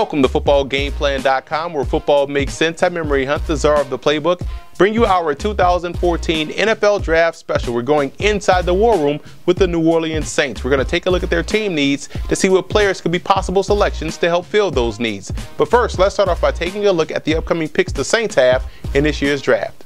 Welcome to footballgameplan.com, where football makes sense. I'm Memory Hunt, the czar of the playbook. Bring you our 2014 NFL Draft Special. We're going inside the war room with the New Orleans Saints. We're going to take a look at their team needs to see what players could be possible selections to help fill those needs. But first, let's start off by taking a look at the upcoming picks the Saints have in this year's draft.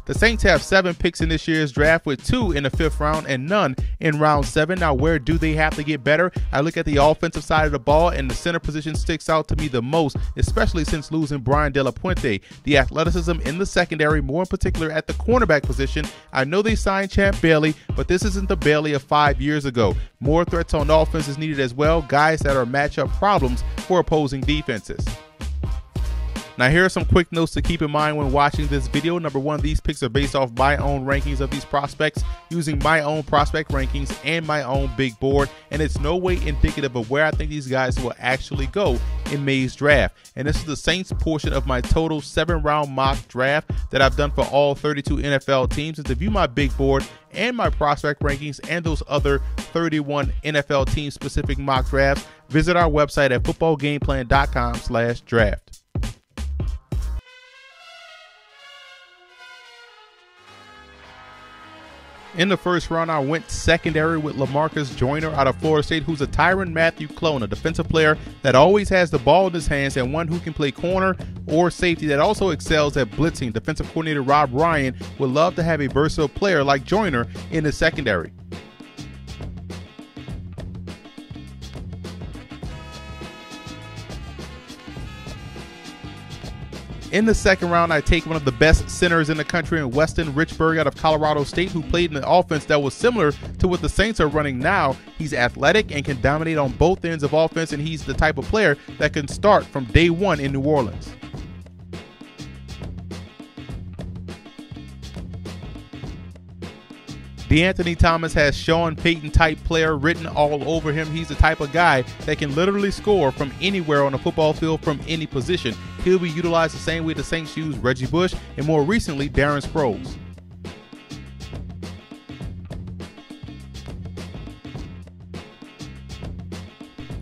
The Saints have 7 picks in this year's draft, with 2 in the 5th round and none in round 7. Now, where do they have to get better? I look at the offensive side of the ball, and the center position sticks out to me the most, especially since losing Brian De La Puente. The athleticism in the secondary, more in particular at the cornerback position. I know they signed Champ Bailey, but this isn't the Bailey of 5 years ago. More threats on offense is needed as well, guys that are matchup problems for opposing defenses. Now, here are some quick notes to keep in mind when watching this video. Number 1, these picks are based off my own rankings of these prospects, using my own prospect rankings and my own big board, and it's no way indicative of where I think these guys will actually go in May's draft. And this is the Saints portion of my total 7-round mock draft that I've done for all 32 NFL teams. And to view my big board and my prospect rankings and those other 31 NFL team specific mock drafts, visit our website at footballgameplan.com/draft. In the first round, I went secondary with LaMarcus Joyner out of Florida State, who's a Tyrann Mathieu clone, a defensive player that always has the ball in his hands and one who can play corner or safety that also excels at blitzing. Defensive coordinator Rob Ryan would love to have a versatile player like Joyner in the secondary. In the second round, I take one of the best centers in the country in Weston Richburg out of Colorado State, who played in an offense that was similar to what the Saints are running now. He's athletic and can dominate on both ends of offense, and he's the type of player that can start from day one in New Orleans. DeAnthony Thomas has Sean Payton type player written all over him. He's the type of guy that can literally score from anywhere on the football field from any position. He'll be utilized the same way the Saints use Reggie Bush and more recently Darren Sproles.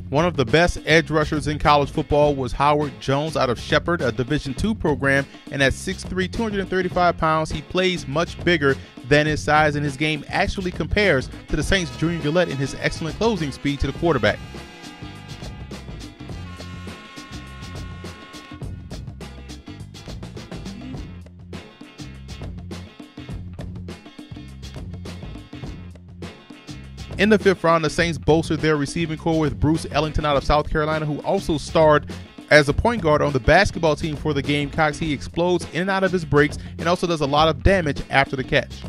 One of the best edge rushers in college football was Howard Jones out of Shepherd, a Division II program, and at 6'3", 235 pounds, he plays much bigger than his size, and his game actually compares to the Saints' Junior Gillette in his excellent closing speed to the quarterback. In the 5th round, the Saints bolstered their receiving core with Bruce Ellington out of South Carolina, who also starred as a point guard on the basketball team for the Gamecocks. He explodes in and out of his breaks and also does a lot of damage after the catch.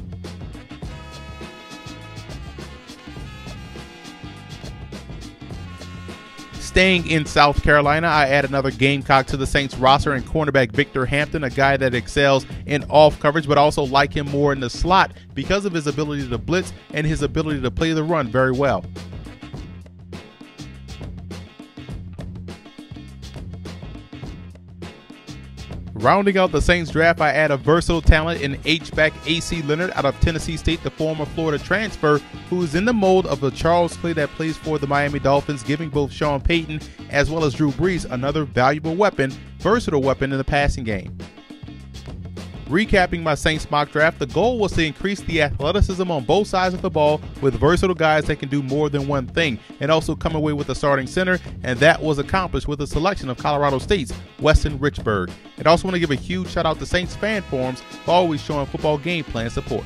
Staying in South Carolina, I add another Gamecock to the Saints roster in cornerback Victor Hampton, a guy that excels in off coverage, but also like him more in the slot because of his ability to blitz and his ability to play the run very well. Rounding out the Saints draft, I add a versatile talent in H-back A.C. Leonard out of Tennessee State, the former Florida transfer, who is in the mold of the Charles Clay that plays for the Miami Dolphins, giving both Sean Payton as well as Drew Brees another valuable weapon, versatile weapon in the passing game. Recapping my Saints mock draft, the goal was to increase the athleticism on both sides of the ball with versatile guys that can do more than one thing, and also come away with a starting center, and that was accomplished with a selection of Colorado State's Weston Richburg. And I also want to give a huge shout out to Saints fan forums for always showing football game plan support.